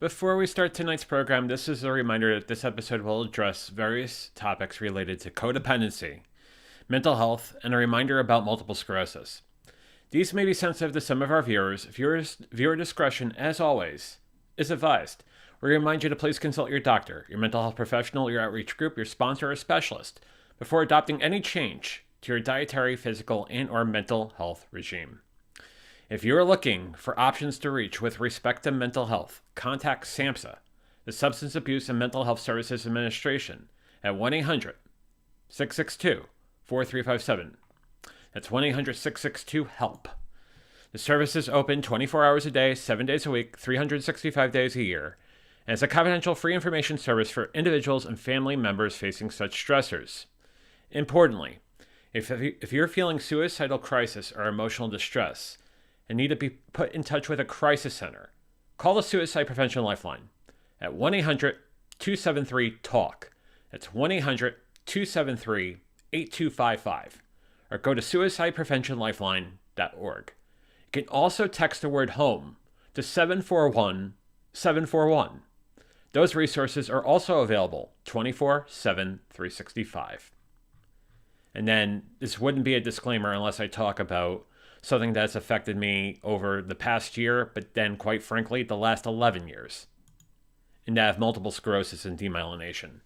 Before we start tonight's program, this is a reminder that this episode will address various topics related to codependency, mental health, and a reminder about multiple sclerosis. These may be sensitive to some of our viewers. Viewer discretion, as always, is advised. We remind you to please consult your doctor, your mental health professional, your outreach group, your sponsor, or specialist before adopting any change to your dietary, physical, and/or mental health regime. If you are looking for options to reach with respect to mental health, contact SAMHSA, the Substance Abuse and Mental Health Services Administration, at 1-800-662-4357. That's 1-800-662-HELP. The service is open 24 hours a day, 7 days a week, 365 days a year, and it's a confidential free information service for individuals and family members facing such stressors. Importantly, if you're feeling suicidal crisis or emotional distress, and need to be put in touch with a crisis center, call the Suicide Prevention Lifeline at 1-800-273-TALK. That's 1-800-273-8255. Or go to suicidepreventionlifeline.org. You can also text the word HOME to 741-741. Those resources are also available 24/7, 365. And then this wouldn't be a disclaimer unless I talk about something that's affected me over the past year, but then, quite frankly, the last 11 years. And I have multiple sclerosis and demyelination.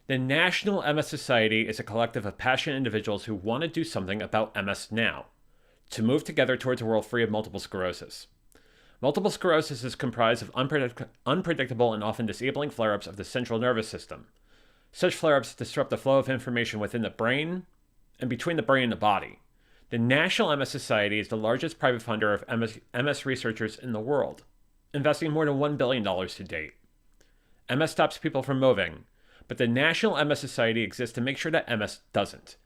The National MS Society is a collective of passionate individuals who want to do something about MS now, to move together towards a world free of multiple sclerosis. Multiple sclerosis is comprised of unpredictable and often disabling flare-ups of the central nervous system. Such flare-ups disrupt the flow of information within the brain and between the brain and the body. The National MS Society is the largest private funder of MS researchers in the world, investing more than $1 billion to date. MS stops people from moving, but the National MS Society exists to make sure that MS doesn't.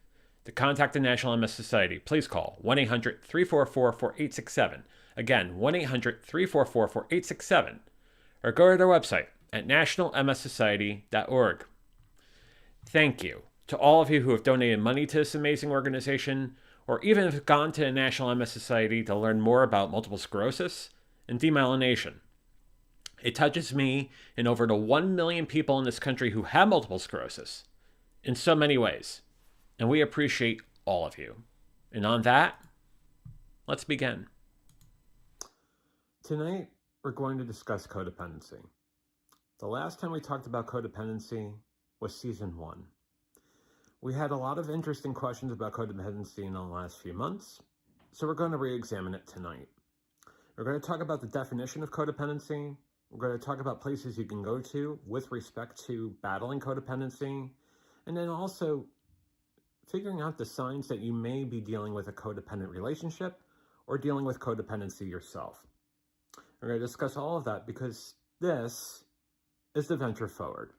To contact the National MS Society, please call 1-800-344-4867. Again, 1-800-344-4867. Or go to their website at nationalmssociety.org. Thank you to all of you who have donated money to this amazing organization, or even have gone to the National MS Society to learn more about multiple sclerosis and demyelination. It touches me and over the 1 million people in this country who have multiple sclerosis in so many ways, and we appreciate all of you. And on that, let's begin. Tonight, we're going to discuss codependency. The last time we talked about codependency was season 1. We had a lot of interesting questions about codependency in the last few months, so we're going to re-examine it tonight. We're going to talk about the definition of codependency. We're going to talk about places you can go to with respect to battling codependency, and then also figuring out the signs that you may be dealing with a codependent relationship or dealing with codependency yourself. We're going to discuss all of that because this is the venture forward.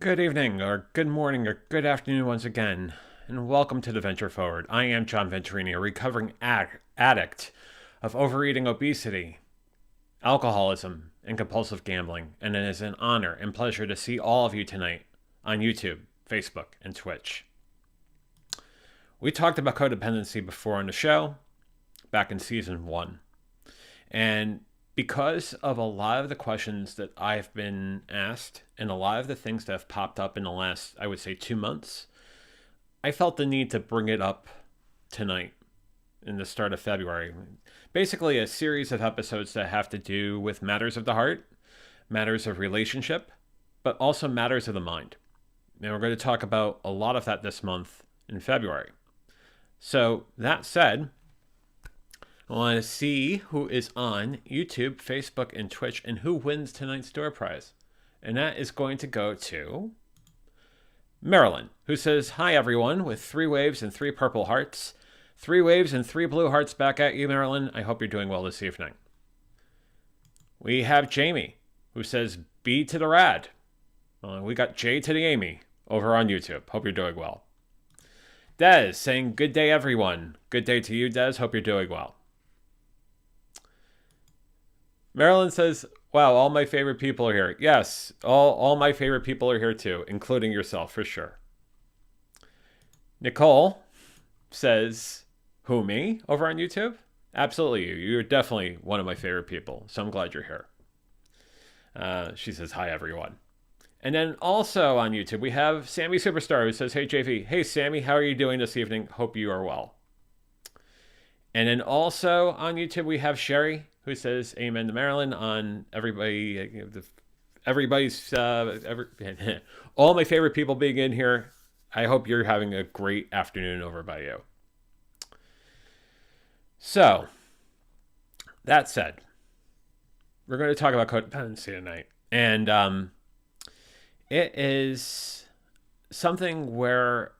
Good evening, or good morning, or good afternoon once again, and welcome to the Venture Forward. I am John Venturini, a recovering addict of overeating, obesity, alcoholism, and compulsive gambling, and it is an honor and pleasure to see all of you tonight on YouTube, Facebook, and Twitch. We talked about codependency before on the show, back in season 1, and because of a lot of the questions that I've been asked and a lot of the things that have popped up in the last, I would say, 2 months, I felt the need to bring it up tonight in the start of February. Basically, a series of episodes that have to do with matters of the heart, matters of relationship, but also matters of the mind. And we're going to talk about a lot of that this month in February. So that said, I want to see who is on YouTube, Facebook, and Twitch, and who wins tonight's door prize. And that is going to go to Marilyn, who says, "Hi, everyone," with 3 waves and 3 purple hearts. 3 waves and 3 blue hearts back at you, Marilyn. I hope you're doing well this evening. We have Jamie, who says, "B to the rad." We got J to the Amy over on YouTube. Hope you're doing well. Des saying, "Good day, everyone." Good day to you, Des. Hope you're doing well. Marilyn says, "Wow, all my favorite people are here." Yes, all my favorite people are here too, including yourself, for sure. Nicole says, "Who, me?" over on YouTube? Absolutely you. You're definitely one of my favorite people, so I'm glad you're here. She says, "Hi, everyone." And then also on YouTube, we have Sammy Superstar, who says, "Hey, JV." Hey, Sammy, how are you doing this evening? Hope you are well. And then also on YouTube, we have Sherry, who says, "Amen to Marilyn" on everybody's, all my favorite people being in here. I hope you're having a great afternoon over by you. So, that said, we're going to talk about codependency tonight. And it is something where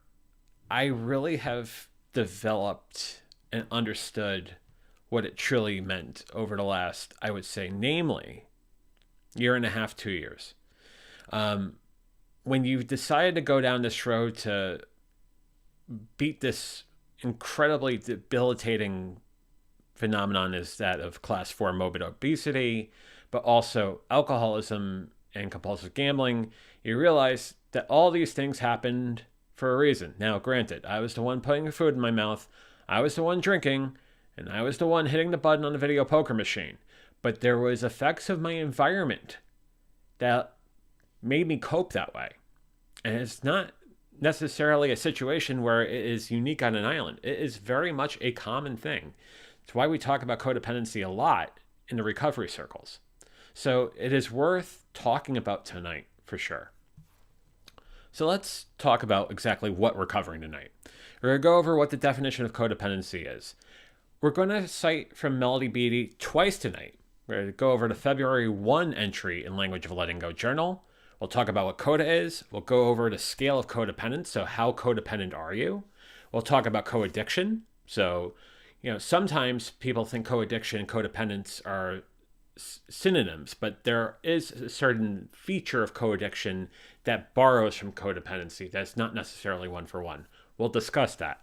I really have developed and understood what it truly meant over the last, I would say, namely, 1.5 to 2 years. When you decided to go down this road to beat this incredibly debilitating phenomenon is that of class 4 morbid obesity, but also alcoholism and compulsive gambling, you realize that all these things happened for a reason. Now, granted, I was the one putting the food in my mouth, I was the one drinking, and I was the one hitting the button on the video poker machine. But there was effects of my environment that made me cope that way. And it's not necessarily a situation where it is unique on an island. It is very much a common thing. It's why we talk about codependency a lot in the recovery circles. So it is worth talking about tonight for sure. So let's talk about exactly what we're covering tonight. We're going to go over what the definition of codependency is. We're going to cite from Melody Beattie twice tonight. We're going to go over the February 1 entry in Language of Letting Go journal. We'll talk about what CoDA is. We'll go over the scale of codependence. So how codependent are you? We'll talk about co-addiction. So, sometimes people think co-addiction and codependence are synonyms, but there is a certain feature of co-addiction that borrows from codependency. That's not necessarily one for one. We'll discuss that.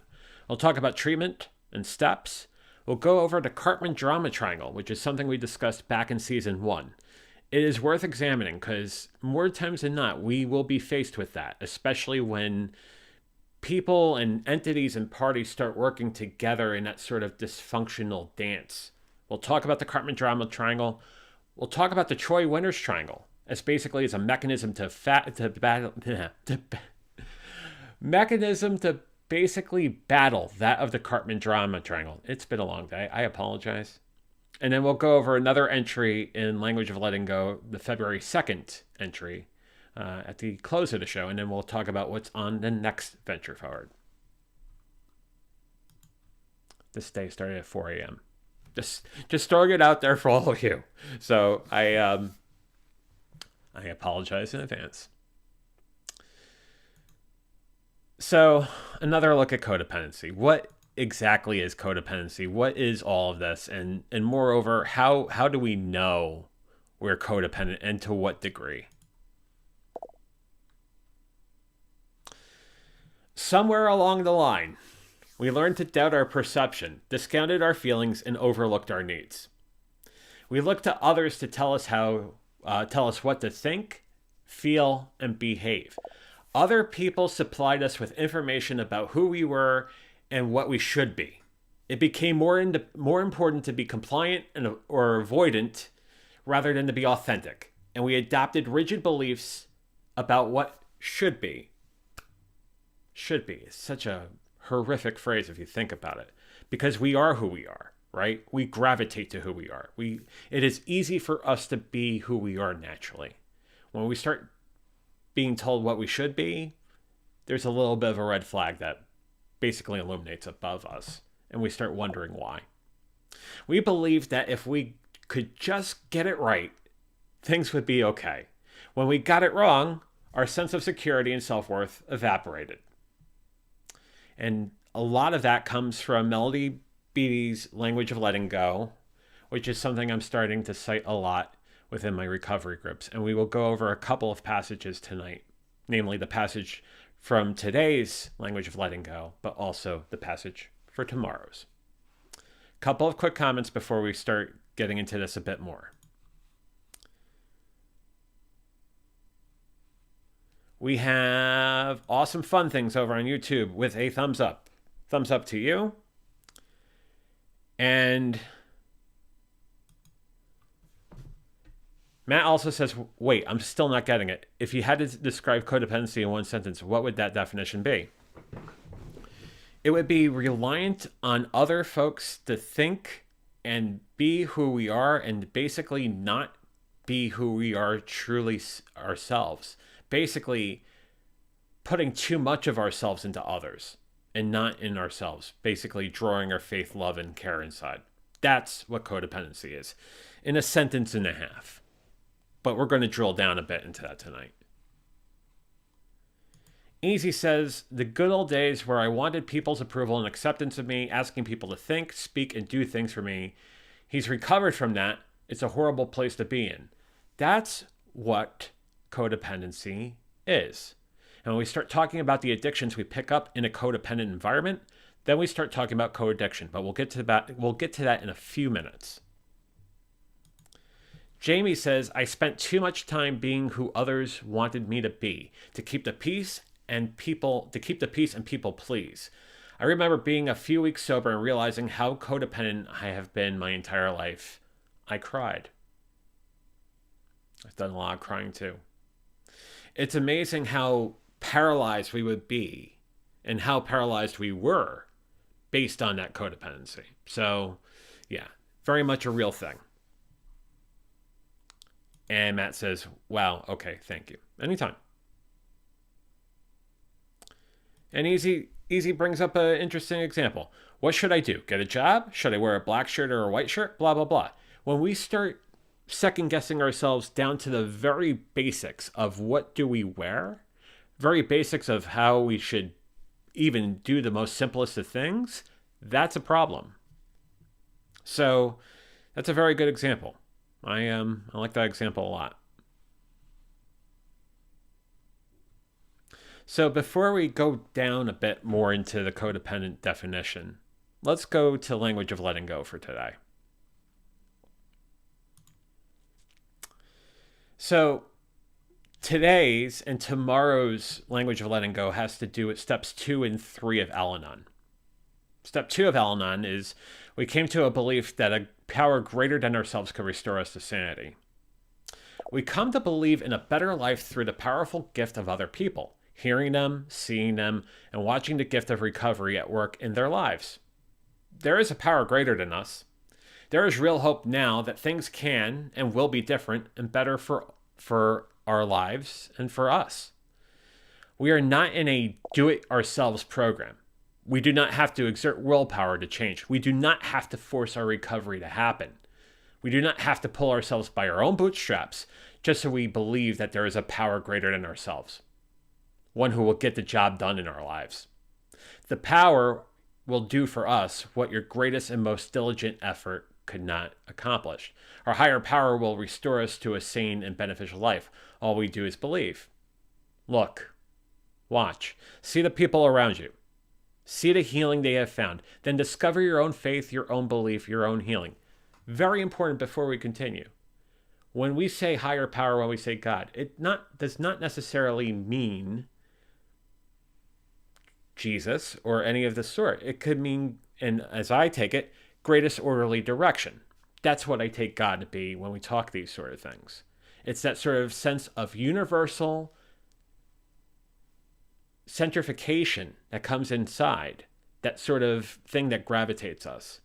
We'll talk about treatment and steps. We'll go over the Cartman drama triangle, which is something we discussed back in season 1. It is worth examining because more times than not, we will be faced with that, especially when people and entities and parties start working together in that sort of dysfunctional dance. We'll talk about the Cartman drama triangle. We'll talk about the Troy Winters triangle as basically as a mechanism to basically battle that of the Cartman drama triangle. It's been a long day. I apologize. And then we'll go over another entry in Language of Letting Go, the February 2nd entry at the close of the show. And then we'll talk about what's on the next Venture Forward. This day started at 4 a.m. Just throwing it out there for all of you. So I apologize in advance. So another look at codependency. What exactly is codependency? What is all of this? And moreover, how do we know we're codependent and to what degree? Somewhere along the line, we learned to doubt our perception, discounted our feelings, and overlooked our needs. We looked to others to tell us what to think, feel, and behave. Other people supplied us with information about who we were and what we should be. It became more important to be compliant or avoidant rather than to be authentic. And we adopted rigid beliefs about what should be. Should be. It's such a horrific phrase if you think about it. Because we are who we are, right? We gravitate to who we are. It is easy for us to be who we are naturally. When we start being told what we should be, there's a little bit of a red flag that basically illuminates above us. And we start wondering why. We believe that if we could just get it right, things would be okay. When we got it wrong, our sense of security and self-worth evaporated. And a lot of that comes from Melody Beattie's language of letting go, which is something I'm starting to cite a lot within my recovery groups. And we will go over a couple of passages tonight, namely the passage from today's language of letting go, but also the passage for tomorrow's. Couple of quick comments before we start getting into this a bit more. We have awesome fun things over on YouTube with a thumbs up. Thumbs up to you. And Matt also says, wait, I'm still not getting it. If you had to describe codependency in one sentence, what would that definition be? It would be reliant on other folks to think and be who we are and basically not be who we are truly ourselves. Basically putting too much of ourselves into others and not in ourselves. Basically drawing our faith, love, and care inside. That's what codependency is in a sentence and a half. But we're going to drill down a bit into that tonight. Easy says, the good old days where I wanted people's approval and acceptance of me, asking people to think, speak, and do things for me. He's recovered from that. It's a horrible place to be in. That's what codependency is. And when we start talking about the addictions we pick up in a codependent environment, then we start talking about co-addiction. But we'll get to that in a few minutes. Jamie says, I spent too much time being who others wanted me to be, to keep the peace and people please. I remember being a few weeks sober and realizing how codependent I have been my entire life. I cried. I've done a lot of crying too. It's amazing how paralyzed we would be and how paralyzed we were based on that codependency. So, yeah, very much a real thing. And Matt says, wow, okay, thank you. Anytime. And Easy brings up an interesting example. What should I do? Get a job? Should I wear a black shirt or a white shirt? Blah, blah, blah. When we start second guessing ourselves down to the very basics of what do we wear, very basics of how we should even do the most simplest of things, that's a problem. So that's a very good example. I like that example a lot. So before we go down a bit more into the codependent definition, let's go to language of letting go for today. So today's and tomorrow's language of letting go has to do with steps 2 and 3 of Al-Anon. Step 2 of Al-Anon is we came to a belief that a power greater than ourselves could restore us to sanity. We come to believe in a better life through the powerful gift of other people, hearing them, seeing them, and watching the gift of recovery at work in their lives. There is a power greater than us. There is real hope now that things can and will be different and better for our lives and for us. We are not in a do-it-ourselves program. We do not have to exert willpower to change. We do not have to force our recovery to happen. We do not have to pull ourselves by our own bootstraps just so we believe that there is a power greater than ourselves, one who will get the job done in our lives. The power will do for us what your greatest and most diligent effort could not accomplish. Our higher power will restore us to a sane and beneficial life. All we do is believe. Look, Watch. See the people around you. See the healing they have found. Then discover your own faith, your own belief, your own healing. Very important before we continue. When we say higher power, when we say God, it does not necessarily mean Jesus or any of the sort. It could mean, and as I take it, greatest orderly direction. That's what I take God to be when we talk these sort of things. It's that sort of sense of universal centrifugation that comes inside, that sort of thing that gravitates us,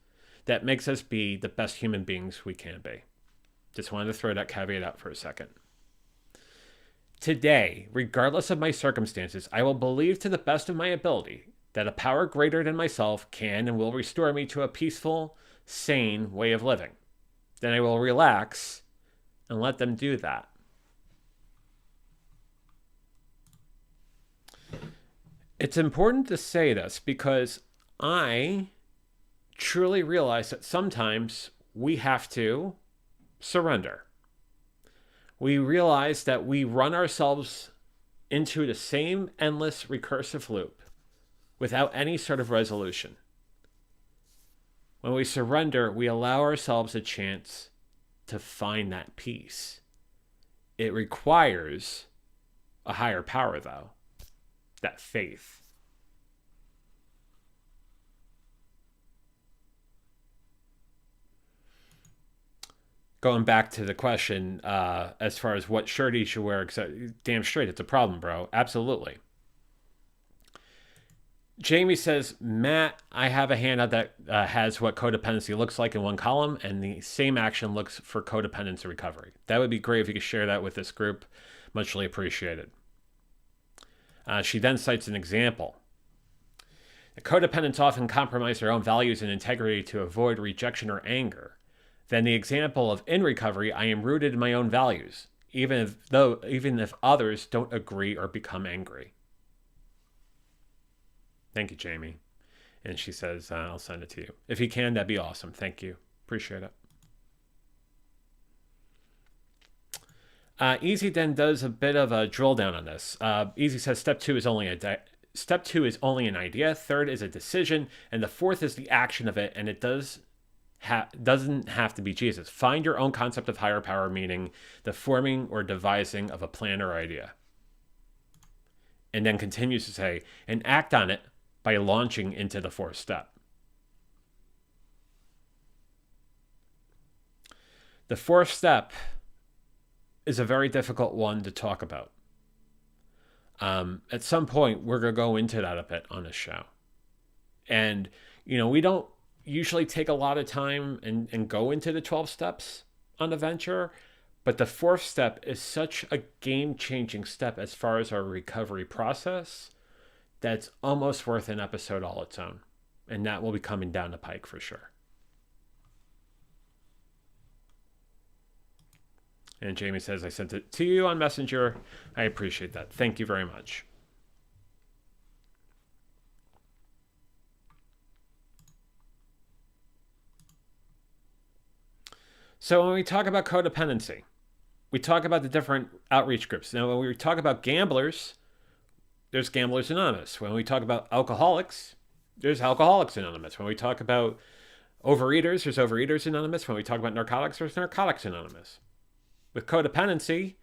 that makes us be the best human beings we can be. Just wanted to throw that caveat out for a second. Today, regardless of my circumstances, I will believe to the best of my ability that a power greater than myself can and will restore me to a peaceful, sane way of living. Then I will relax and let them do that. It's important to say this because I truly realize that sometimes we have to surrender. We realize that we run ourselves into the same endless recursive loop without any sort of resolution. When we surrender, we allow ourselves a chance to find that peace. It requires a higher power, though, that faith. Going back to the question, as far as what shirt you should wear, damn straight, it's a problem, bro. Absolutely. Jamie says, Matt, I have a handout that has what codependency looks like in one column, and the same action looks for codependency recovery. That would be great if you could share that with this group. Muchly appreciated. She then cites an example. The codependents often compromise their own values and integrity to avoid rejection or anger. Then the example of in recovery, I am rooted in my own values, even if others don't agree or become angry. Thank you, Jamie. And she says, I'll send it to you. If you can, that'd be awesome. Thank you. Appreciate it. Easy then does a bit of a drill down on this. Easy says step two is only an idea. Third is a decision, and the fourth is the action of it. And it doesn't have to be Jesus. Find your own concept of higher power, meaning the forming or devising of a plan or idea. And then continues to say, and act on it by launching into the fourth step. The fourth step is a very difficult one to talk about. At some point, we're going to go into that a bit on this show. And, we don't usually take a lot of time and go into the 12 steps on the venture, but the fourth step is such a game-changing step as far as our recovery process that's almost worth an episode all its own. And that will be coming down the pike for sure. And Jamie says, I sent it to you on Messenger. I appreciate that. Thank you very much. So when we talk about codependency, we talk about the different outreach groups. Now, when we talk about gamblers, there's Gamblers Anonymous. When we talk about alcoholics, there's Alcoholics Anonymous. When we talk about overeaters, there's Overeaters Anonymous. When we talk about narcotics, there's Narcotics Anonymous. With codependency,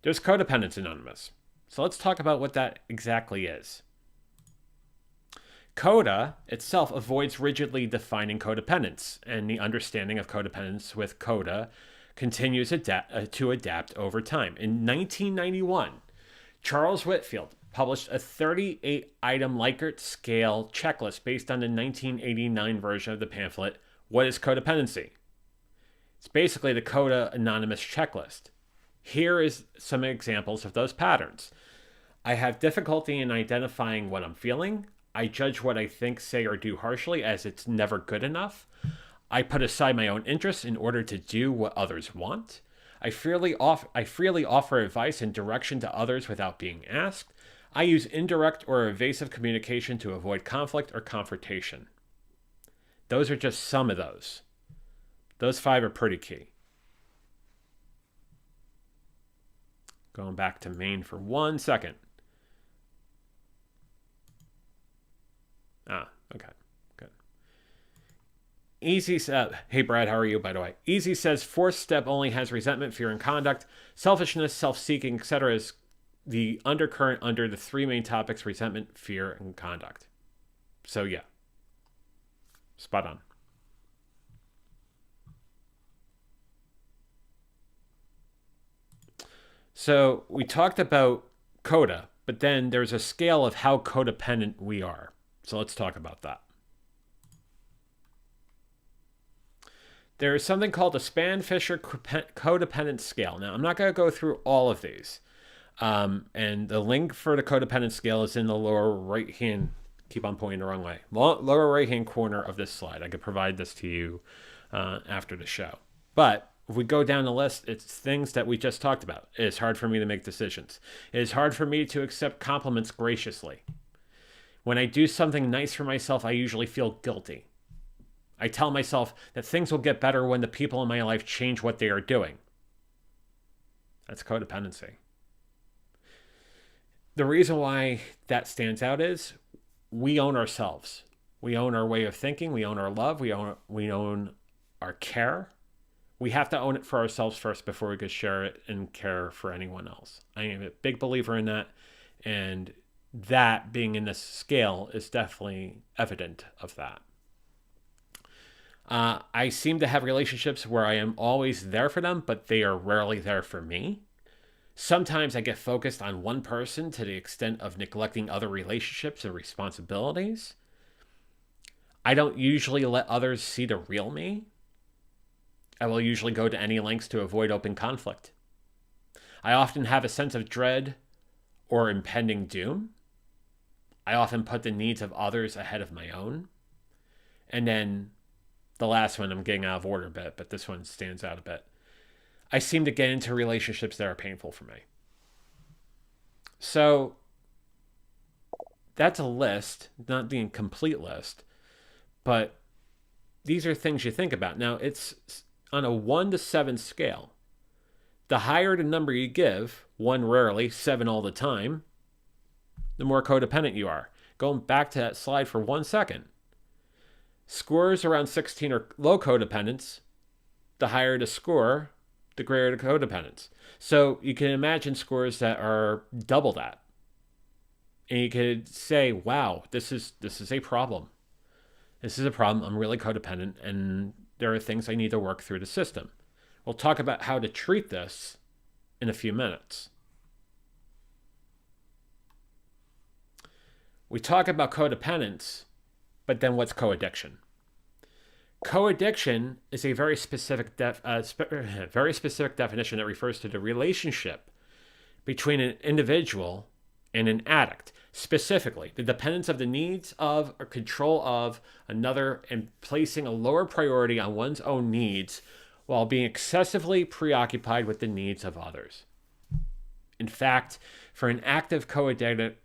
there's Codependents Anonymous. So let's talk about what that exactly is. CoDA itself avoids rigidly defining codependence, and the understanding of codependence with CoDA continues to adapt over time. In 1991, Charles Whitfield published a 38-item Likert scale checklist based on the 1989 version of the pamphlet, What is Codependency? It's basically the CoDA anonymous checklist. Here is some examples of those patterns. I have difficulty in identifying what I'm feeling. I judge what I think, say, or do harshly as it's never good enough. I put aside my own interests in order to do what others want. I freely offer advice and direction to others without being asked. I use indirect or evasive communication to avoid conflict or confrontation. Those are just some of those. Those 5 are pretty key. Going back to Maine for 1 second. Okay, good. Easy says, hey Brad, how are you, by the way? Easy says, fourth step only has resentment, fear, and conduct. Selfishness, self-seeking, etc. is the undercurrent under the three main topics: resentment, fear, and conduct. So yeah, spot on. So we talked about CoDA, but then there's a scale of how codependent we are. So let's talk about that. There is something called the Span-Fisher codependent scale. Now, I'm not going to go through all of these. And the link for the codependent scale is in the lower right-hand, keep on pointing the wrong way, lower right-hand corner of this slide. I could provide this to you after the show. But if we go down the list, it's things that we just talked about. It is hard for me to make decisions. It is hard for me to accept compliments graciously. When I do something nice for myself, I usually feel guilty. I tell myself that things will get better when the people in my life change what they are doing. That's codependency. The reason why that stands out is we own ourselves. We own our way of thinking. We own our love. We own our care. We have to own it for ourselves first before we could share it and care for anyone else. I am a big believer in that. And that being in this scale is definitely evident of that. I seem to have relationships where I am always there for them, but they are rarely there for me. Sometimes I get focused on one person to the extent of neglecting other relationships and responsibilities. I don't usually let others see the real me. I will usually go to any lengths to avoid open conflict. I often have a sense of dread or impending doom. I often put the needs of others ahead of my own. And then the last one, I'm getting out of order a bit, but this one stands out a bit. I seem to get into relationships that are painful for me. So that's a list, not the complete list, but these are things you think about. Now, it's on a 1 to 7 scale. The higher the number you give, 1 rarely, 7 all the time, the more codependent you are. Going back to that slide for 1 second. Scores around 16 are low codependence. The higher the score, the greater the codependence. So you can imagine scores that are double that. And you could say, wow, this is a problem. This is a problem. I'm really codependent, and there are things I need to work through the system. We'll talk about how to treat this in a few minutes. We talk about codependence, but then what's co-addiction? Co-addiction is a very specific definition that refers to the relationship between an individual and an addict. Specifically, the dependence of the needs of or control of another and placing a lower priority on one's own needs while being excessively preoccupied with the needs of others. In fact, for an active co-addict,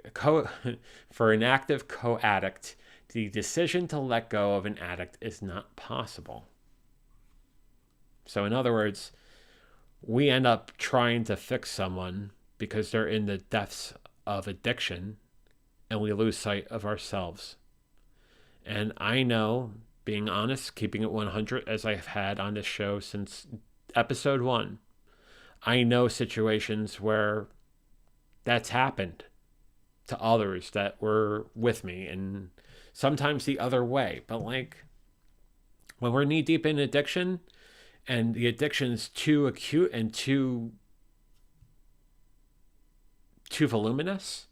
the decision to let go of an addict is not possible. So in other words, we end up trying to fix someone because they're in the depths of addiction, and we lose sight of ourselves. And I know, being honest, keeping it 100 as I've had on this show since episode 1, I know situations where that's happened to others that were with me, and sometimes the other way. But like when we're knee deep in addiction and the addiction is too acute and too voluminous,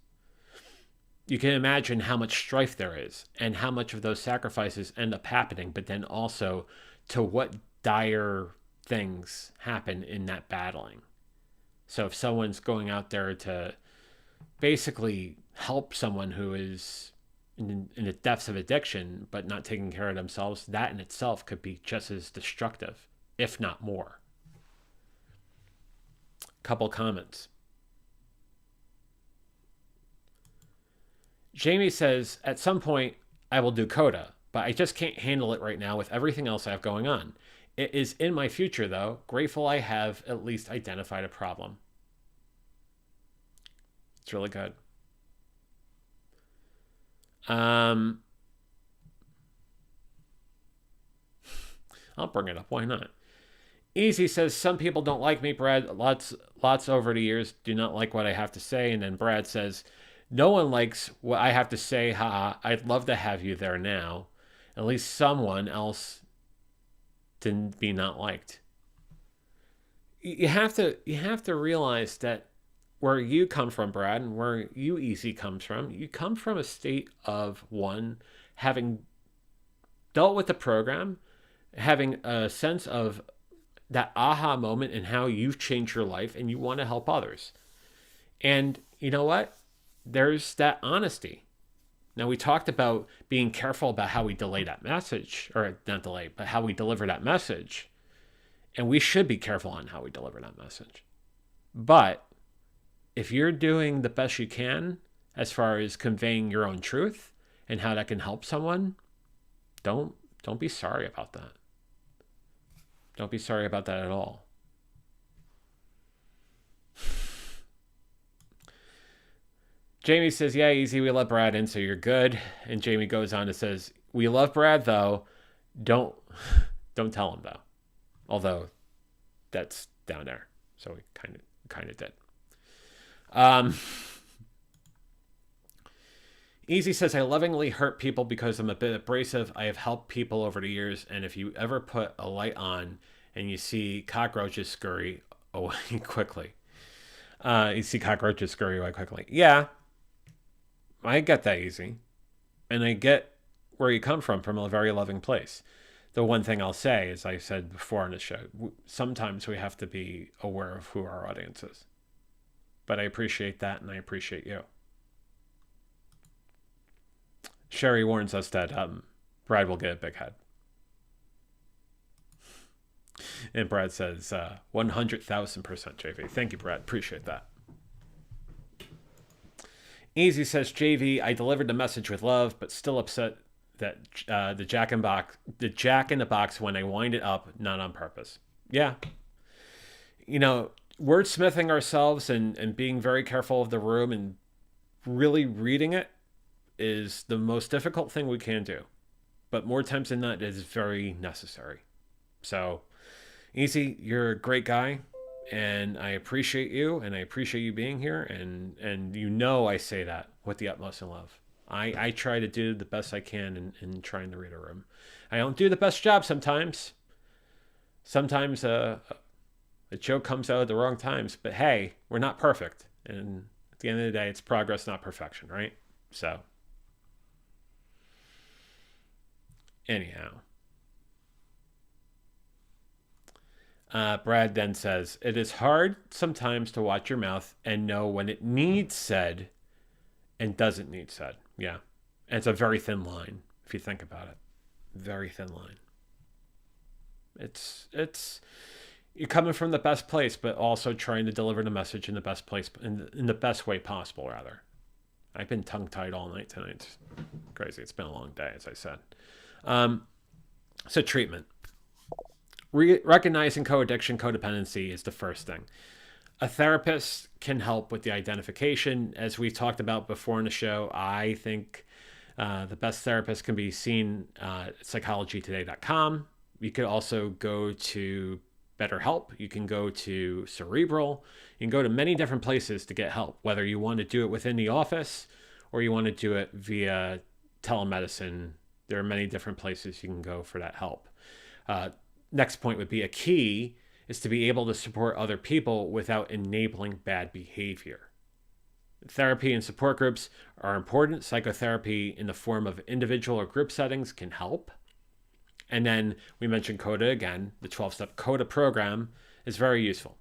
you can imagine how much strife there is and how much of those sacrifices end up happening, but then also to what dire things happen in that battling. So if someone's going out there to basically help someone who is in the depths of addiction but not taking care of themselves, that in itself could be just as destructive, if not more. Couple comments. Jamie says, at some point I will do CoDA, but I just can't handle it right now with everything else I have going on. It is in my future, though. Grateful I have at least identified a problem. It's really good. I'll bring it up. Why not? Easy says, some people don't like me, Brad. Lots over the years do not like what I have to say. And then Brad says, no one likes what I have to say. Ha, I'd love to have you there now. At least someone else to be not liked. You have to realize that where you come from, Brad, and where you, Easy, comes from, you come from a state of one, having dealt with the program, having a sense of that aha moment and how you've changed your life and you want to help others. And you know what? There's that honesty. Now, we talked about being careful about how we delay that message, or not delay, but how we deliver that message. And we should be careful on how we deliver that message. But if you're doing the best you can as far as conveying your own truth and how that can help someone, don't be sorry about that. Don't be sorry about that at all. Jamie says, yeah, Easy, we love Brad in, so you're good. And Jamie goes on and says, we love Brad, though. Don't tell him, though. Although that's down there. So we kind of did. Easy says, I lovingly hurt people because I'm a bit abrasive. I have helped people over the years, and if you ever put a light on and you see cockroaches scurry away quickly. Yeah, I get that, Easy. And I get where you come from a very loving place. The one thing I'll say, as I said before on the show, sometimes we have to be aware of who our audience is. But I appreciate that, and I appreciate you. Sherry warns us that Brad will get a big head. And Brad says, 100,000% JV. Thank you, Brad. Appreciate that. Easy says, JV, I delivered the message with love, but still upset that the jack in the box when I wind it up, not on purpose. Yeah. You know, wordsmithing ourselves and being very careful of the room and really reading it is the most difficult thing we can do. But more times than not, it is very necessary. So, Easy, you're a great guy, and I appreciate you, and I appreciate you being here, and you know I say that with the utmost in love. I try to do the best I can in trying to read a room. I don't do the best job sometimes. Sometimes a joke comes out at the wrong times, but hey, we're not perfect. And at the end of the day, it's progress, not perfection, right? So, anyhow. Brad then says, it is hard sometimes to watch your mouth and know when it needs said and doesn't need said. Yeah. And it's a very thin line, if you think about it. Very thin line. It's you're coming from the best place, but also trying to deliver the message in the best place, in the best way possible, rather. I've been tongue-tied all night tonight. It's crazy. It's been a long day, as I said. So treatment. Recognizing co-addiction, codependency is the first thing. A therapist can help with the identification. As we talked about before in the show, I think the best therapist can be seen at psychologytoday.com. You could also go to BetterHelp. You can go to Cerebral. You can go to many different places to get help, whether you want to do it within the office or you want to do it via telemedicine. There are many different places you can go for that help. Next point would be a key is to be able to support other people without enabling bad behavior. Therapy and support groups are important. Psychotherapy in the form of individual or group settings can help. And then we mentioned CoDA again. The 12-step CoDA program is very useful.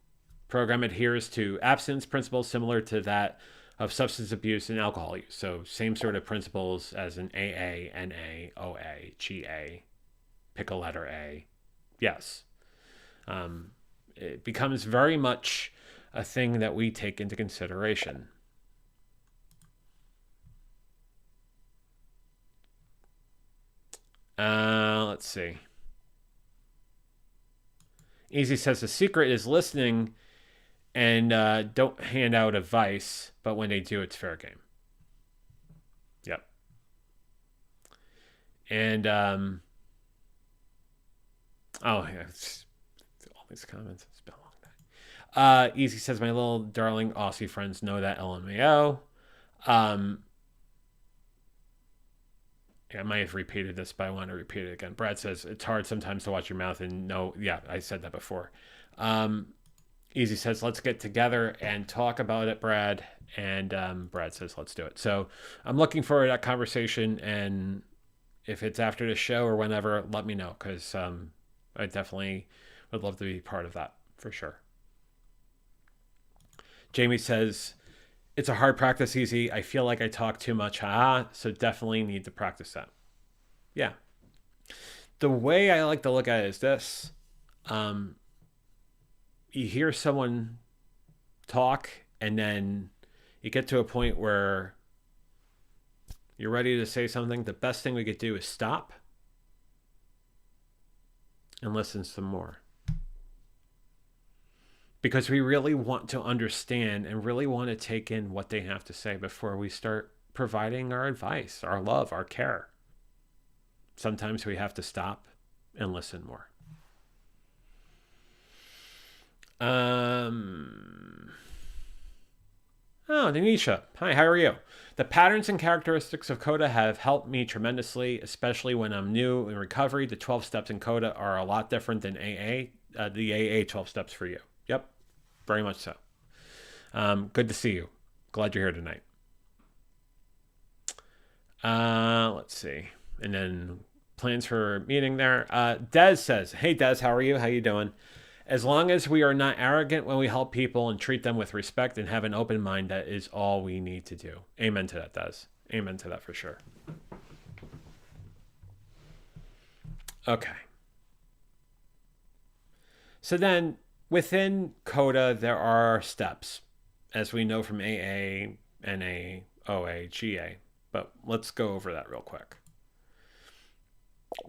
Program adheres to abstinence principles similar to that of substance abuse and alcohol use. So same sort of principles as in AA, NA, OA, GA, pick a letter A. Yes. It becomes very much a thing that we take into consideration. Let's see. Easy says the secret is listening and don't hand out advice, but when they do, it's fair game. Yep. And Oh, yeah. All these comments. It's been a long day. Easy says, my little darling Aussie friends know that LMAO. I might have repeated this, but I want to repeat it again. Brad says, it's hard sometimes to watch your mouth and know. Yeah, I said that before. Easy says, let's get together and talk about it, Brad. And Brad says, let's do it. So I'm looking forward to that conversation. And if it's after the show or whenever, let me know, because I definitely would love to be part of that for sure. Jamie says, it's a hard practice, Easy. I feel like I talk too much. So definitely need to practice that. Yeah. The way I like to look at it is this. You hear someone talk, and then you get to a point where you're ready to say something. The best thing we could do is stop and listen some more. Because we really want to understand and really want to take in what they have to say before we start providing our advice, our love, our care. Sometimes we have to stop and listen more. Denisha. Hi, how are you? The patterns and characteristics of CoDA have helped me tremendously, especially when I'm new in recovery. The 12 steps in CoDA are a lot different than AA, the AA 12 steps for you. Yep, very much so. Good to see you. Glad you're here tonight. Let's see. And then plans for a meeting there. Des says, hey, Des, how are you? How you doing? As long as we are not arrogant when we help people and treat them with respect and have an open mind, that is all we need to do. Amen to that, Des. Amen to that for sure. Okay. So then within CoDA, there are steps, as we know from AA, NA, OA, GA. But let's go over that real quick.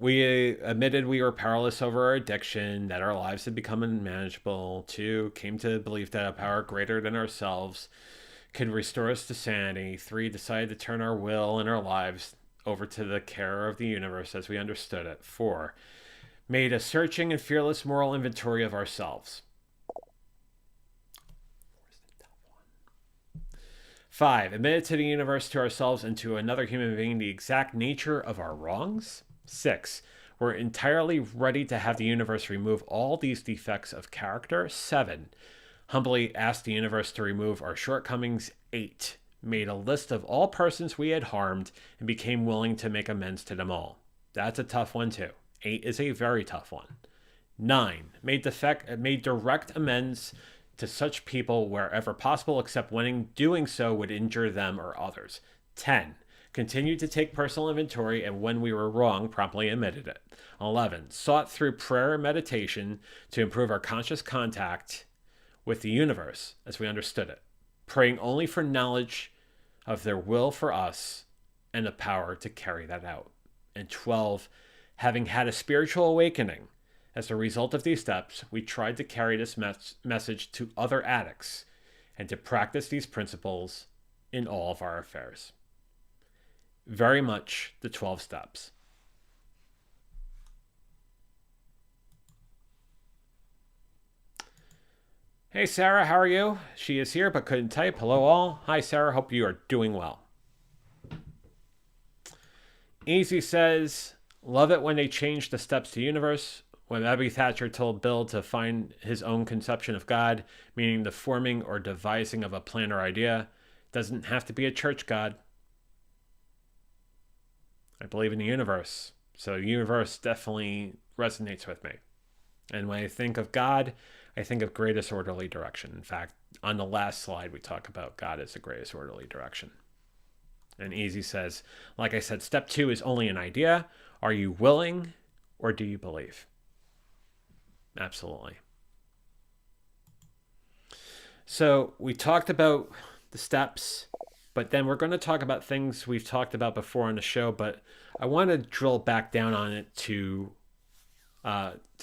We admitted we were powerless over our addiction, that our lives had become unmanageable. 2, came to the belief that a power greater than ourselves could restore us to sanity. 3, decided to turn our will and our lives over to the care of the universe as we understood it. 4, made a searching and fearless moral inventory of ourselves. 5, admitted to the universe, to ourselves, and to another human being the exact nature of our wrongs. 6, we're entirely ready to have the universe remove all these defects of character. 7, humbly asked the universe to remove our shortcomings. 8, made a list of all persons we had harmed and became willing to make amends to them all. That's a tough one too. 8 is a very tough one. 9, made direct amends to such people wherever possible, except when doing so would injure them or others. 10, continued to take personal inventory, and when we were wrong, promptly admitted it. 11, sought through prayer and meditation to improve our conscious contact with the universe as we understood it, praying only for knowledge of their will for us and the power to carry that out. And 12, having had a spiritual awakening as a result of these steps, we tried to carry this message to other addicts and to practice these principles in all of our affairs. Very much the 12 steps. Hey, Sarah, how are you? She is here but couldn't type. Hello, all. Hi, Sarah. Hope you are doing well. Easy says, love it when they change the steps to universe. When Abby Thatcher told Bill to find his own conception of God, meaning the forming or devising of a plan or idea, doesn't have to be a church God. I believe in the universe. So the universe definitely resonates with me. And when I think of God, I think of greatest orderly direction. In fact, on the last slide, we talk about God as the greatest orderly direction. And Easy says, like I said, step 2 is only an idea. Are you willing or do you believe? Absolutely. So we talked about the steps, but then we're going to talk about things we've talked about before on the show, but I want to drill back down on it to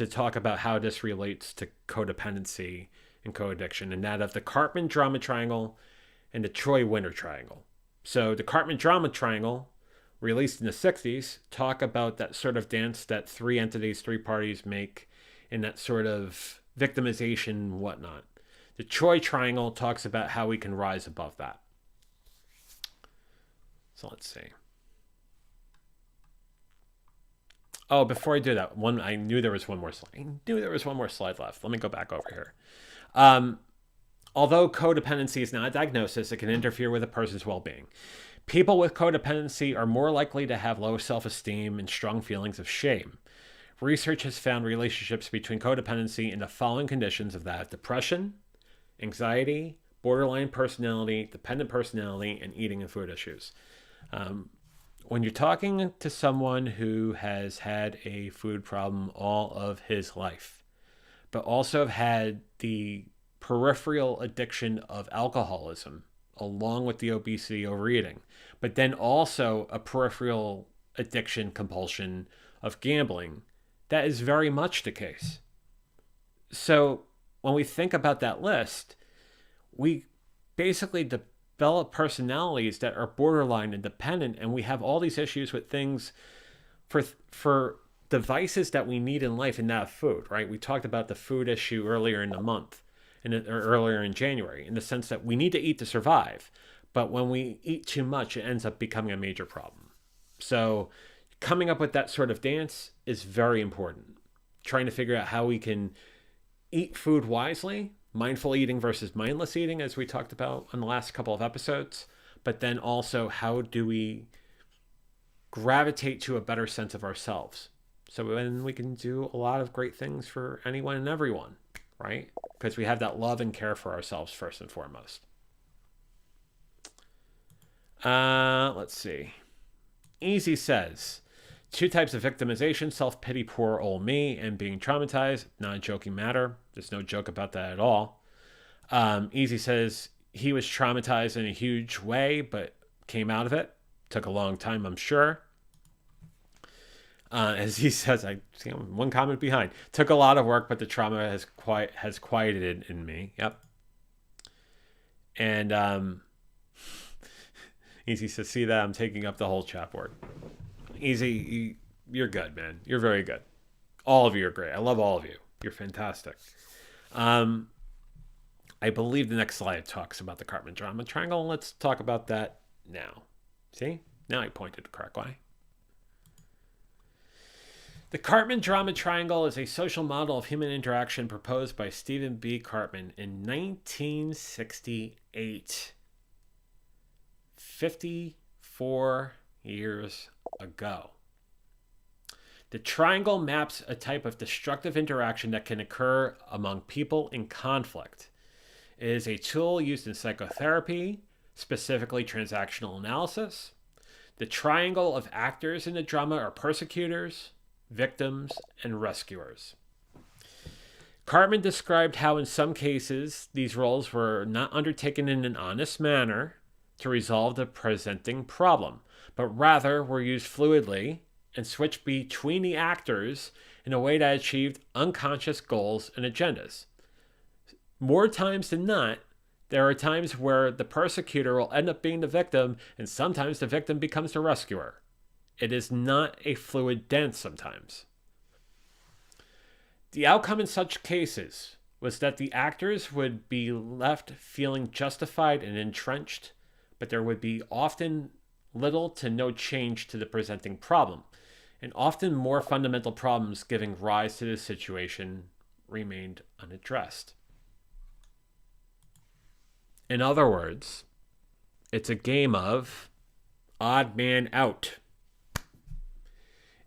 talk about how this relates to codependency and co-addiction, and that of the Cartman drama triangle and the Troy Winter triangle. So the Cartman drama triangle, released in the 60s, talk about that sort of dance that 3 entities, 3 parties make in that sort of victimization and whatnot. The Troy Triangle talks about how we can rise above that. So let's see. Oh, before I do that, I knew there was one more slide. I knew there was one more slide left. Let me go back over here. Although codependency is not a diagnosis, it can interfere with a person's well-being. People with codependency are more likely to have low self-esteem and strong feelings of shame. Research has found relationships between codependency and the following conditions of that: depression, anxiety, borderline personality, dependent personality, and eating and food issues. When you're talking to someone who has had a food problem all of his life, but also have had the peripheral addiction of alcoholism, along with the obesity, overeating, but then also a peripheral addiction, compulsion of gambling, that is very much the case. So when we think about that list, we basically develop personalities that are borderline independent, and we have all these issues with things for devices that we need in life and not food, right? We talked about the food issue earlier in the month, or earlier in January, in the sense that we need to eat to survive. But when we eat too much, it ends up becoming a major problem. So coming up with that sort of dance is very important. Trying to figure out how we can eat food wisely, mindful eating versus mindless eating, as we talked about in the last couple of episodes. But then also, how do we gravitate to a better sense of ourselves? So then we can do a lot of great things for anyone and everyone, right? Because we have that love and care for ourselves first and foremost. Let's see. Easy says, 2 types of victimization: self-pity, poor old me, and being traumatized. Not a joking matter. There's no joke about that at all. Easy says he was traumatized in a huge way, but came out of it. Took a long time, I'm sure. As he says, I see one comment behind. Took a lot of work, but the trauma has quieted in me. Yep. And Easy says, see that I'm taking up the whole chat board. Easy, you're good, man. You're very good. All of you are great. I love all of you. You're fantastic. I believe the next slide talks about the Cartman drama triangle. Let's talk about that now. See? Now I pointed the correct way. The Cartman drama triangle is a social model of human interaction proposed by Stephen B. Cartman in 1968. 54 years ago. The triangle maps a type of destructive interaction that can occur among people in conflict. It is a tool used in psychotherapy, specifically transactional analysis. The triangle of actors in the drama are persecutors, victims, and rescuers. Cartman described how in some cases these roles were not undertaken in an honest manner to resolve the presenting problem, but rather were used fluidly and switched between the actors in a way that achieved unconscious goals and agendas. More times than not, there are times where the persecutor will end up being the victim, and sometimes the victim becomes the rescuer. It is not a fluid dance sometimes. The outcome in such cases was that the actors would be left feeling justified and entrenched, but there would be often little to no change to the presenting problem, and often more fundamental problems giving rise to the situation remained unaddressed. In other words, it's a game of odd man out.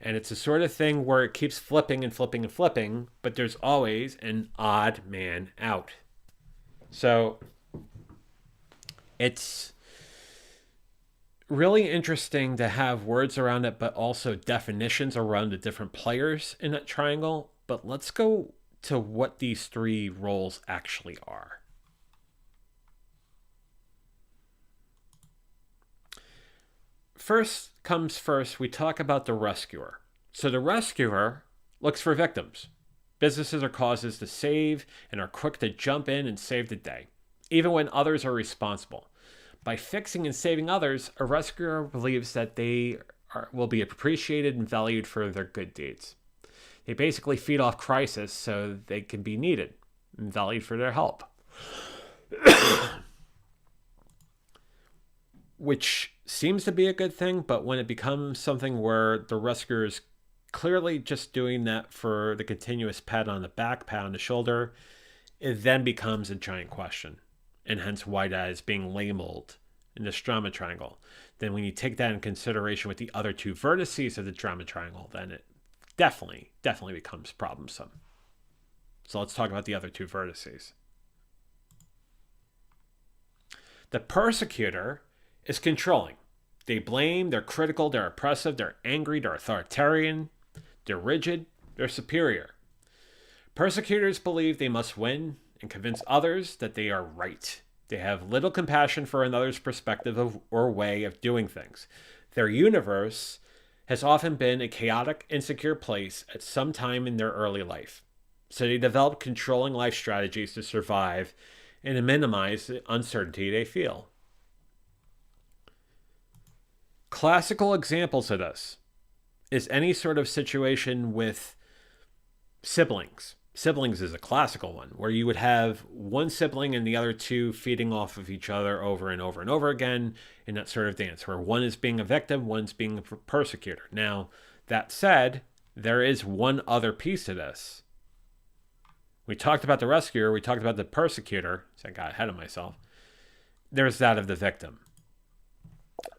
And it's the sort of thing where it keeps flipping and flipping and flipping, but there's always an odd man out. So it's really interesting to have words around it, but also definitions around the different players in that triangle. But let's go to what these 3 roles actually are. First comes first, we talk about the rescuer. So the rescuer looks for victims, businesses or causes to save, and are quick to jump in and save the day, even when others are responsible. By fixing and saving others, a rescuer believes that they will be appreciated and valued for their good deeds. They basically feed off crisis so they can be needed and valued for their help. Which seems to be a good thing, but when it becomes something where the rescuer is clearly just doing that for the continuous pat on the back, pat on the shoulder, it then becomes a giant question. And hence why that is being labeled in this drama triangle. Then when you take that in consideration with the other two vertices of the drama triangle, then it definitely becomes problemsome. So let's talk about the other two vertices. The persecutor is controlling. They blame, they're critical, they're oppressive, they're angry, they're authoritarian, they're rigid, they're superior. Persecutors believe they must win and convince others that they are right. They have little compassion for another's perspective or way of doing things. Their universe has often been a chaotic, insecure place at some time in their early life. So they develop controlling life strategies to survive and to minimize the uncertainty they feel. Classical examples of this is any sort of situation with siblings. Siblings is a classical one where you would have one sibling and the other two feeding off of each other over and over and over again in that sort of dance where one is being a victim, one's being a persecutor. Now, that said, there is one other piece to this. We talked about the rescuer, we talked about the persecutor, so I got ahead of myself. There's that of the victim.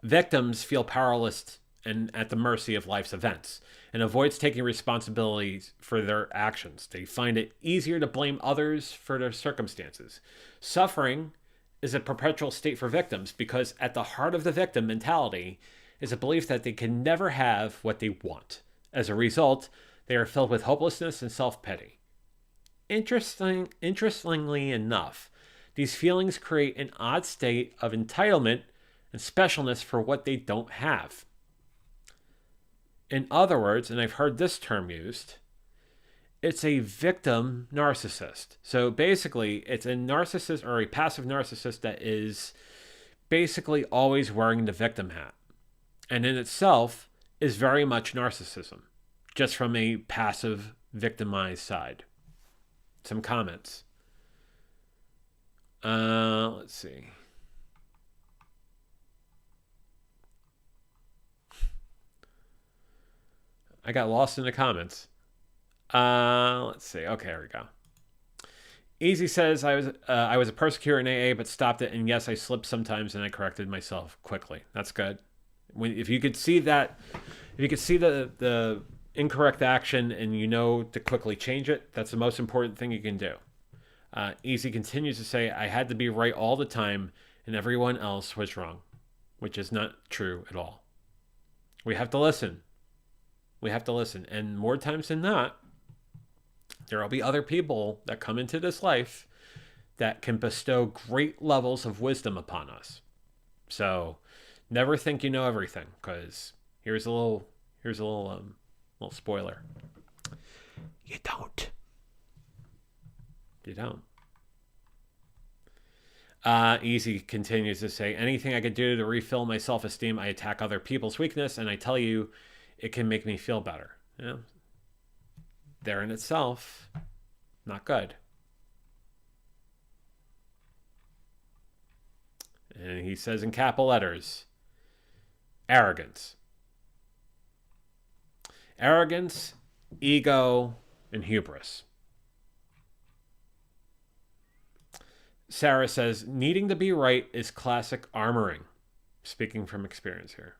Victims feel powerless and at the mercy of life's events and avoids taking responsibility for their actions. They find it easier to blame others for their circumstances. Suffering is a perpetual state for victims because at the heart of the victim mentality is a belief that they can never have what they want. As a result, they are filled with hopelessness and self-pity. Interestingly enough, these feelings create an odd state of entitlement and specialness for what they don't have. In other words, and I've heard this term used, it's a victim narcissist. So basically, it's a narcissist or a passive narcissist that is basically always wearing the victim hat. And in itself is very much narcissism, just from a passive, victimized side. Some comments. Let's see. I got lost in the comments. Let's see. Okay, here we go. Easy says, I was a persecutor in AA, but stopped it. And yes, I slipped sometimes and I corrected myself quickly. That's good. If you could see that, if you could see the incorrect action and you know to quickly change it, that's the most important thing you can do. Easy continues to say, I had to be right all the time and everyone else was wrong, which is not true at all. We have to listen. We have to listen. And more times than not, there will be other people that come into this life that can bestow great levels of wisdom upon us. So never think you know everything, because here's a little spoiler. You don't. You don't. Easy continues to say, anything I could do to refill my self-esteem, I attack other people's weakness, and I tell you, it can make me feel better. Yeah. There in itself, not good. And he says in capital letters, arrogance. Arrogance, ego, and hubris. Sarah says, needing to be right is classic armoring. Speaking from experience here.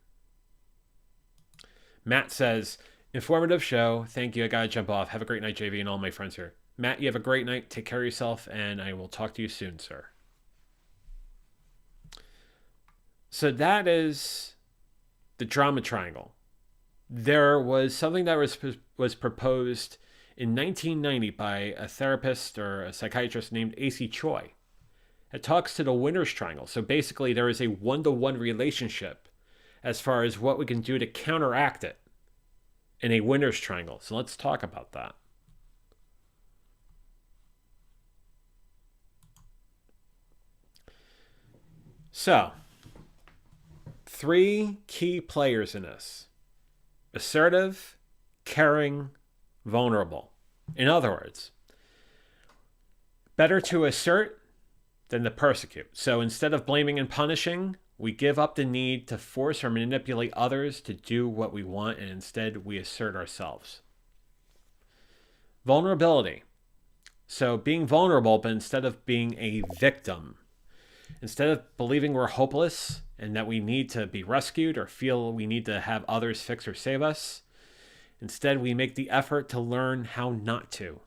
Matt says, informative show. Thank you. I got to jump off. Have a great night, JV, and all my friends here. Matt, you have a great night. Take care of yourself, and I will talk to you soon, sir. So that is the drama triangle. There was something that was proposed in 1990 by a therapist or a psychiatrist named A.C. Choi. It talks to the winner's triangle. So basically, there is a one-to-one relationship as far as what we can do to counteract it in a winner's triangle. So let's talk about that. So, 3 key players in this: assertive, caring, vulnerable. In other words, better to assert than to persecute. So instead of blaming and punishing, we give up the need to force or manipulate others to do what we want, and instead we assert ourselves. Vulnerability. So being vulnerable, but instead of being a victim, instead of believing we're hopeless and that we need to be rescued or feel we need to have others fix or save us, instead we make the effort to learn how not to.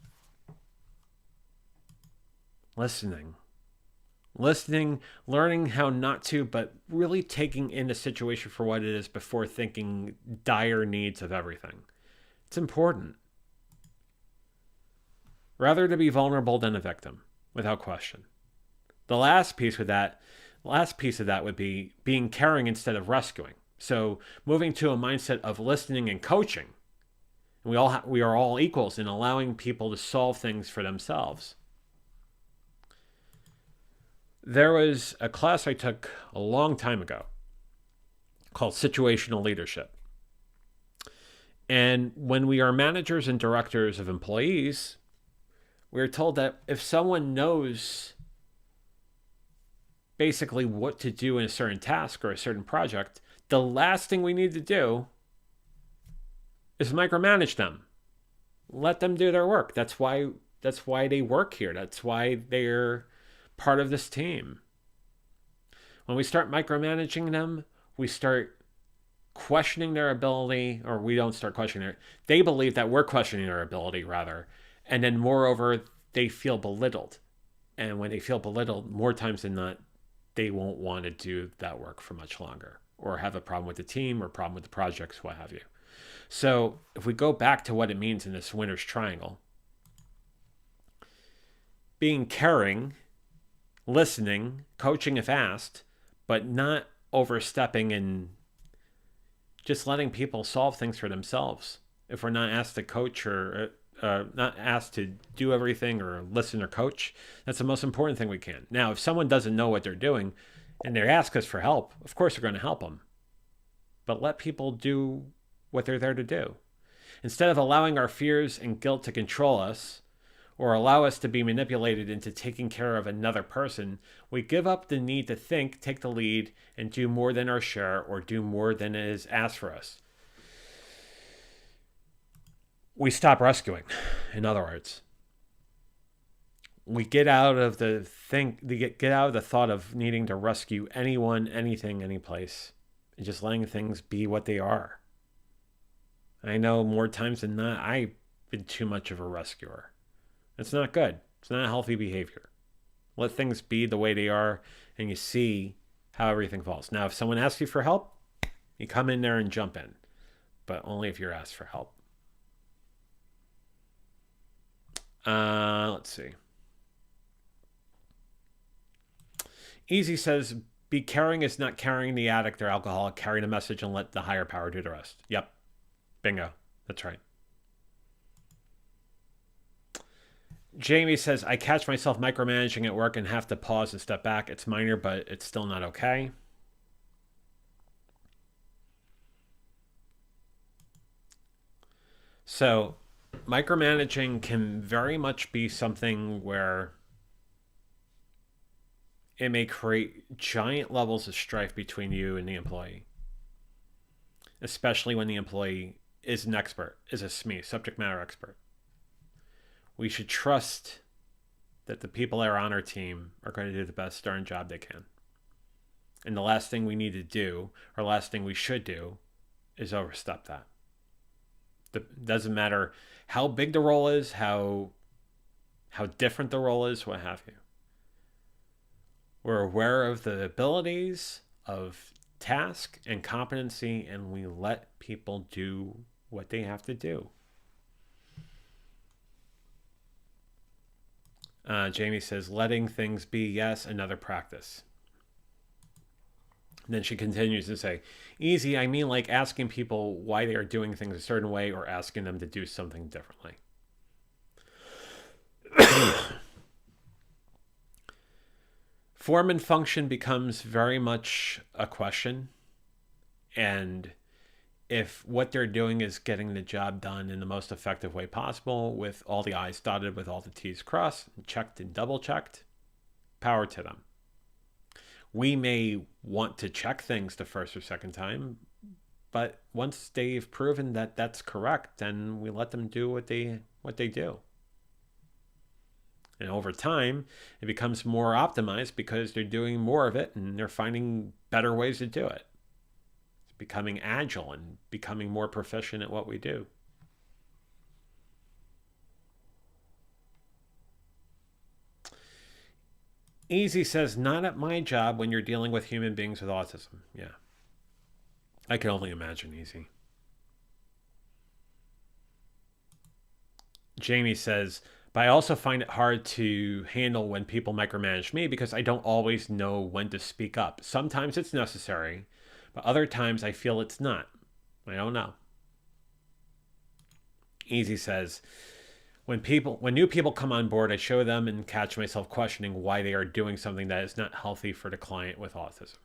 Listening, learning how not to, but really taking in the situation for what it is before thinking dire needs of everything. It's important. Rather to be vulnerable than a victim, without question. The last piece of that would be being caring instead of rescuing. So moving to a mindset of listening and coaching. We are all equals in allowing people to solve things for themselves. There was a class I took a long time ago called Situational Leadership. And when we are managers and directors of employees, we are told that if someone knows basically what to do in a certain task or a certain project, the last thing we need to do is micromanage them. Let them do their work. That's why they work here. That's why they're part of this team. When we start micromanaging them, we start questioning their ability, or we don't start questioning they believe that we're questioning their ability rather. And then moreover, they feel belittled. And when they feel belittled, more times than not, they won't want to do that work for much longer or have a problem with the team or problem with the projects, what have you. So if we go back to what it means in this winner's triangle, being caring, listening, coaching if asked, but not overstepping and just letting people solve things for themselves. If we're not asked to coach or not asked to do everything or listen or coach, that's the most important thing we can. Now, if someone doesn't know what they're doing and they ask us for help, of course we're going to help them. But let people do what they're there to do. Instead of allowing our fears and guilt to control us or allow us to be manipulated into taking care of another person, we give up the need to think, take the lead, and do more than our share or do more than is asked for us. We stop rescuing, in other words. We get out of the thought of needing to rescue anyone, anything, any place, and just letting things be what they are. I know more times than not, I've been too much of a rescuer. It's not good. It's not healthy behavior. Let things be the way they are, and you see how everything falls. Now, if someone asks you for help, you come in there and jump in, but only if you're asked for help. Let's see. Easy says, be caring is not carrying the addict or alcoholic, carry the message and let the higher power do the rest. Yep. Bingo. That's right. Jamie says, I catch myself micromanaging at work and have to pause and step back. It's minor, but it's still not okay. So micromanaging can very much be something where it may create giant levels of strife between you and the employee, especially when the employee is an expert, is a SME, subject matter expert. We should trust that the people that are on our team are going to do the best darn job they can. And the last thing we need to do, or last thing we should do, is overstep that. It doesn't matter how big the role is, how different the role is, what have you. We're aware of the abilities of task and competency, and we let people do what they have to do. Jamie says, letting things be, yes, another practice. And then she continues to say, easy, I mean like asking people why they are doing things a certain way or asking them to do something differently. Form and function becomes very much a question. And if what they're doing is getting the job done in the most effective way possible, with all the I's dotted, with all the T's crossed, checked and double checked, power to them. We may want to check things the first or second time, but once they've proven that that's correct, then we let them do what they do. And over time, it becomes more optimized because they're doing more of it and they're finding better ways to do it. It's becoming agile and becoming more proficient at what we do. Easy says, not at my job when you're dealing with human beings with autism. Yeah. I can only imagine, Easy. Jamie says, but I also find it hard to handle when people micromanage me because I don't always know when to speak up. Sometimes it's necessary, but other times I feel it's not. I don't know. Easy says, when new people come on board, I show them and catch myself questioning why they are doing something that is not healthy for the client with autism.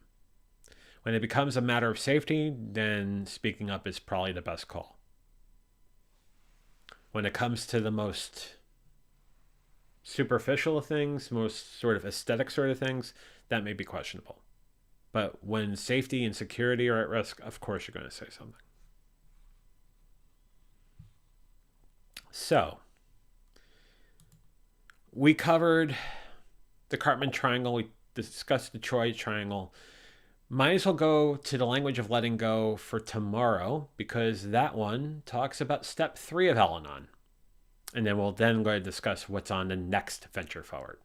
When it becomes a matter of safety, then speaking up is probably the best call. When it comes to the most superficial of things, most sort of aesthetic sort of things, that may be questionable. But when safety and security are at risk, of course you're going to say something. So, we covered the Cartman Triangle. We discussed the Troy Triangle. Might as well go to the language of letting go for tomorrow, because that one talks about step 3 of Al-Anon. And then we'll go to discuss what's on the next venture forward.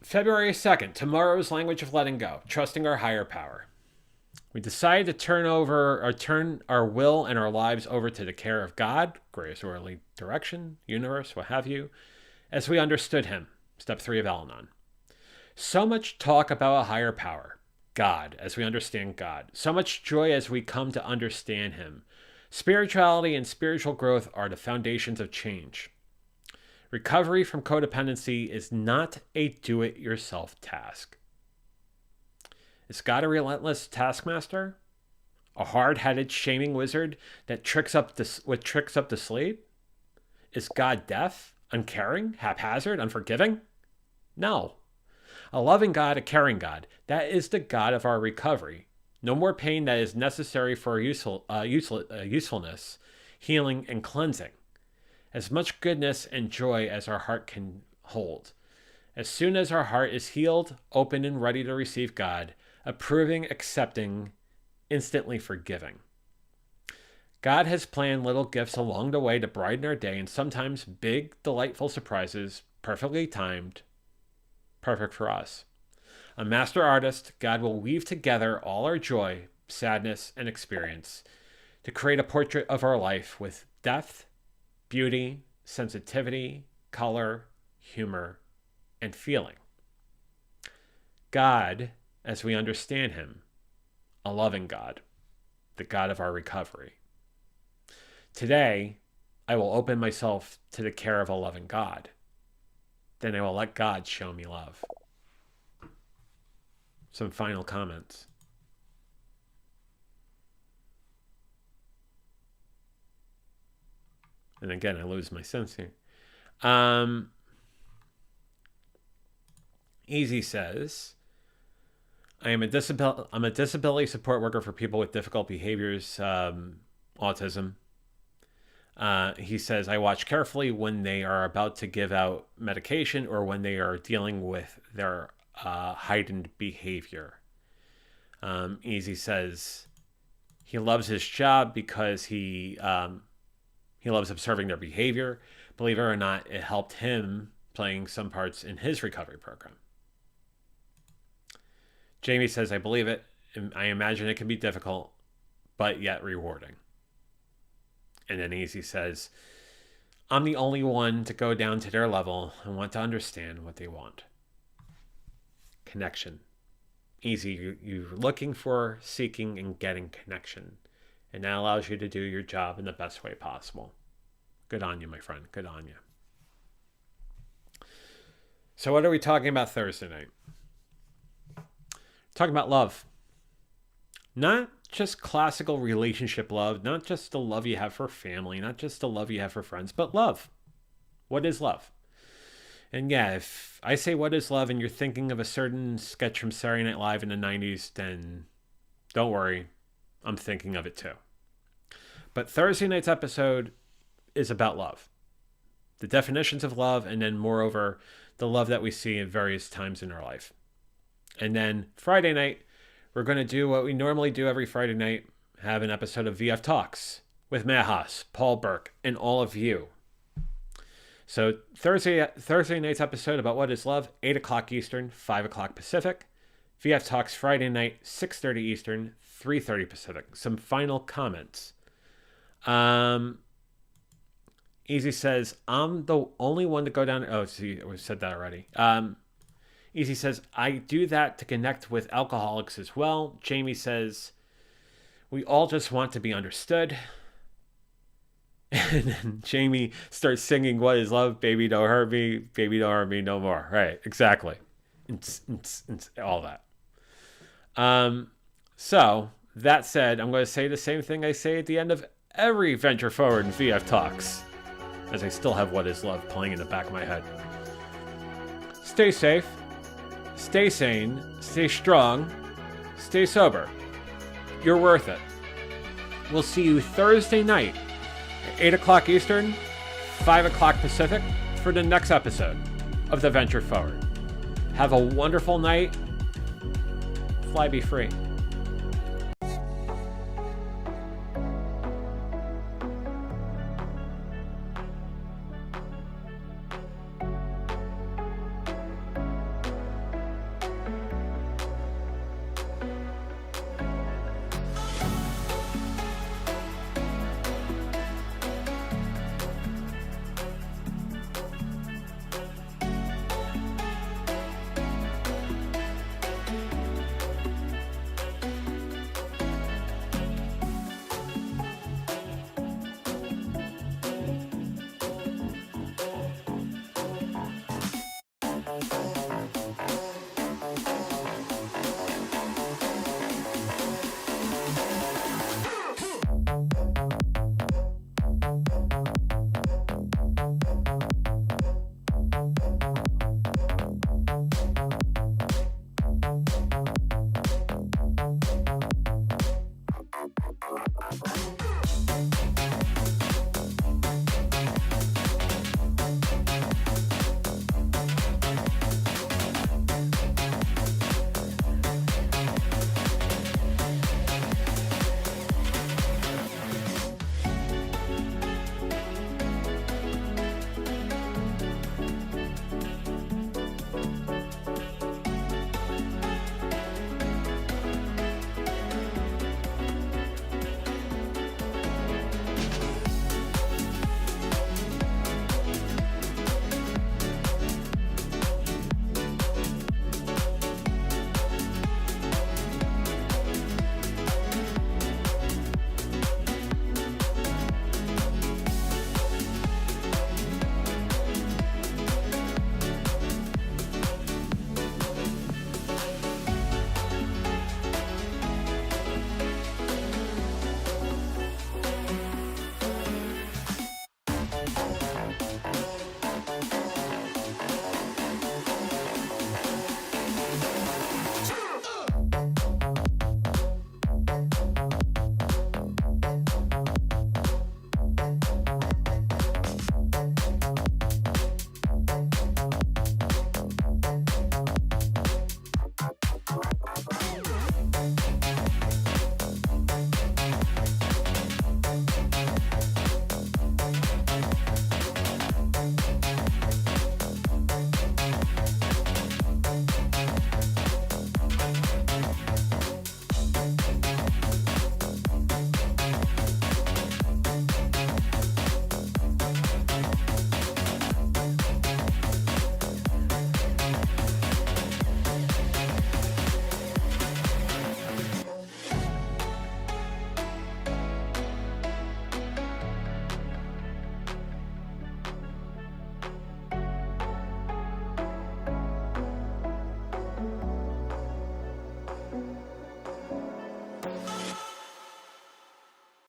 February 2nd, tomorrow's language of letting go, trusting our higher power. We decided to turn our will and our lives over to the care of God, greatest worldly direction, universe, what have you, as we understood him. Step 3 of Al-Anon. So much talk about a higher power, God, as we understand God. So much joy as we come to understand him. Spirituality and spiritual growth are the foundations of change. Recovery from codependency is not a do-it-yourself task. Is God a relentless taskmaster? A hard-headed, shaming wizard that tricks up the slave? Is God deaf, uncaring, haphazard, unforgiving? No. A loving God, a caring God. That is the God of our recovery. No more pain that is necessary for usefulness, healing, and cleansing. As much goodness and joy as our heart can hold. As soon as our heart is healed, open, and ready to receive God, approving, accepting, instantly forgiving. God has planned little gifts along the way to brighten our day, and sometimes big, delightful surprises, perfectly timed, perfect for us. A master artist, God will weave together all our joy, sadness, and experience to create a portrait of our life with depth, beauty, sensitivity, color, humor, and feeling. God, as we understand him, a loving God, the God of our recovery. Today, I will open myself to the care of a loving God. Then I will let God show me love. Some final comments. And again, I lose my sense here. Easy says, I'm a disability support worker for people with difficult behaviors, autism. He says, I watch carefully when they are about to give out medication or when they are dealing with their heightened behavior. Easy says he loves his job because he loves observing their behavior. Believe it or not, it helped him playing some parts in his recovery program. Jamie says, I believe it. I imagine it can be difficult, but yet rewarding. And then Easy says, I'm the only one to go down to their level and want to understand what they want. Connection. Easy, you're looking for, seeking, and getting connection. And that allows you to do your job in the best way possible. Good on you, my friend. Good on you. So what are we talking about Thursday night? Talking about love. Not just classical relationship love, not just the love you have for family, not just the love you have for friends, but love. What is love? And yeah, if I say what is love and you're thinking of a certain sketch from Saturday Night Live in the 90s, then don't worry, I'm thinking of it too. But Thursday night's episode is about love. The definitions of love, and then moreover, the love that we see at various times in our life. And then Friday night, we're going to do what we normally do every Friday night, have an episode of VF Talks with Matt Haas, Paul Burke, and all of you. So Thursday night's episode about what is love, 8 o'clock Eastern, 5 o'clock Pacific. VF Talks Friday night, 6:30 Eastern, 3:30 Pacific. Some final comments. Easy says, I'm the only one to go down. Oh, see, we said that already. Easy says, I do that to connect with alcoholics as well. Jamie says, we all just want to be understood. And then Jamie starts singing, what is love? Baby, don't hurt me. Baby, don't hurt me no more. Right, exactly. All that. So, that said, I'm going to say the same thing I say at the end of every Venture Forward in VF Talks, as I still have What is Love playing in the back of my head. Stay safe. Stay sane. Stay strong. Stay sober. You're worth it. We'll see you Thursday night at 8 o'clock Eastern, 5 o'clock Pacific for the next episode of the Venture Forward. Have a wonderful night. Fly be free.